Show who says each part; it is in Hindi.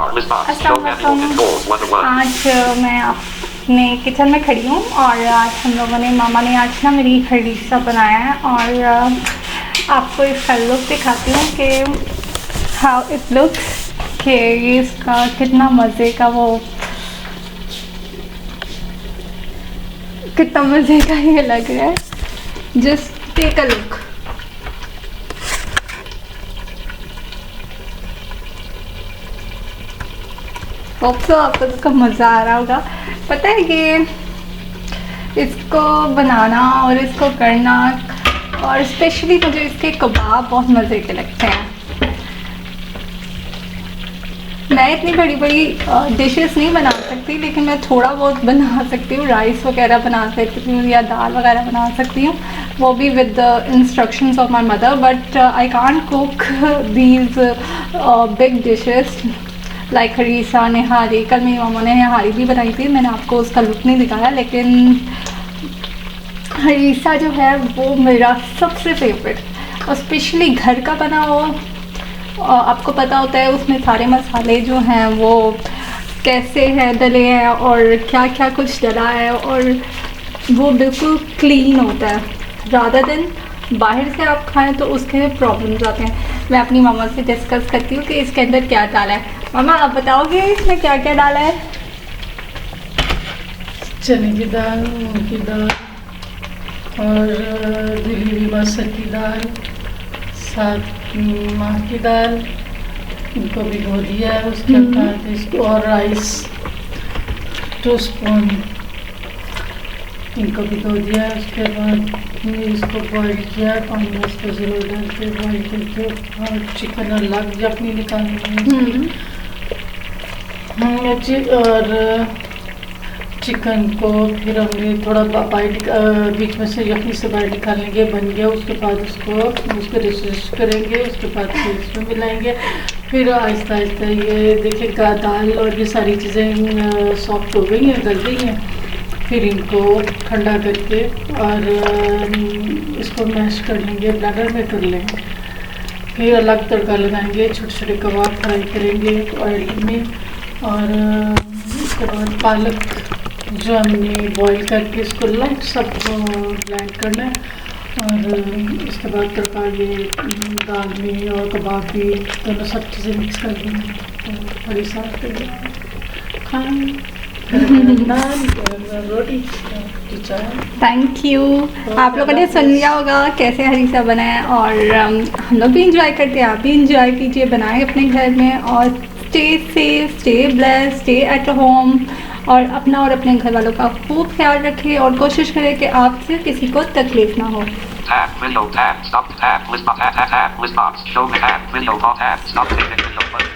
Speaker 1: अस्सलाम वालेकुम। आज मैं अपने किचन में खड़ी हूँ और आज हम लोगों ने मामा ने आज ना मेरी हरीसा बनाया है और आपको इसका लुक दिखाती हूँ कि हाउ इट लुक्स, कि इसका कितना मज़े का कितना मज़े का ये लग रहा है। Just take a look. Hope so आपको इसका मज़ा आ रहा होगा। पता है कि इसको बनाना और इसको करना, और स्पेशली मुझे इसके कबाब बहुत मज़े के लगते हैं। मैं इतनी बड़ी बड़ी डिशेस नहीं बना सकती, लेकिन मैं थोड़ा बहुत बना सकती हूँ। राइस वगैरह बना सकती हूँ या दाल वगैरह बना सकती हूँ, वो भी with the instructions of my mother. But I can't cook these big dishes like harissa, nihari. कल मेरी मामा ने निहारी भी बनाई थी, मैंने आपको उसका लुक नहीं दिखाया, लेकिन हरीसा जो है वो मेरा सबसे फेवरेट। और स्पेशली घर का बना हो, आपको पता होता है उसमें सारे मसाले जो हैं वो कैसे हैं डले हैं और क्या क्या कुछ डला है, और वो बिल्कुल क्लीन होता है। ज़्यादा दिन बाहर से आप खाएं तो उसके प्रॉब्लम्स आते हैं। मैं अपनी मामा से डिस्कस करती हूँ कि इसके अंदर क्या डाला है। मामा आप बताओगे इसमें क्या क्या डाला है?
Speaker 2: चने की दाल, मूंग की दाल और धुली हुई मसूर की दाल, साथ माह की दाल, इनको भिगो दिया है। उसके बाद इसको और राइस 2 स्पून इनको भिगो दिया है। उसके बाद इसको बॉईल किया, पानी में इसको ज़रूर डाल के बॉईल करके, और चिकन अलग जब नहीं निकालनी है। और चिकन को फिर हमने थोड़ा बाइट बीच में से यखनी से बाइट निकाल लेंगे, बन गया। उसके बाद उसको रेस्ट करेंगे, उसके बाद फिर इसमें मिलाएंगे। फिर आहिस्ता आहिस्ता ये देखिएगा दाल और ये सारी चीज़ें सॉफ्ट हो गई हैं, गल गई हैं। फिर इनको ठंडा करके और इसको मैश कर लेंगे, ब्लेंडर में कर लेंगे। फिर अलग तड़का लगाएंगे, छोटे छोटे कबाब फ्राई करेंगे ऑयल में। और उसके बाद पालक जो हमने बॉईल करके इसको लाइट सब ब्लेंड करना है। और उसके बाद तड़का ये दाल में और कबाब भी दोनों सब चीज़ें मिक्स कर देंगे, तो बड़ी साथ खाएँ रोटी चाय।
Speaker 1: Thank you. आप लोगों ने सुन लिया होगा कैसे हरीसा बना है, और हम लोग भी इंजॉय करते हैं। आप भी इंजॉय कीजिए, बनाएं अपने घर में, और stay safe, stay blessed, stay at home, और अपना और अपने घर वालों का खूब ख्याल रखें, और कोशिश करें कि आपसे किसी को तकलीफ ना हो।
Speaker 3: Tab, video, tab, stop, tab, list box, tab, list box, show the tab, video, tab, stop, video, button.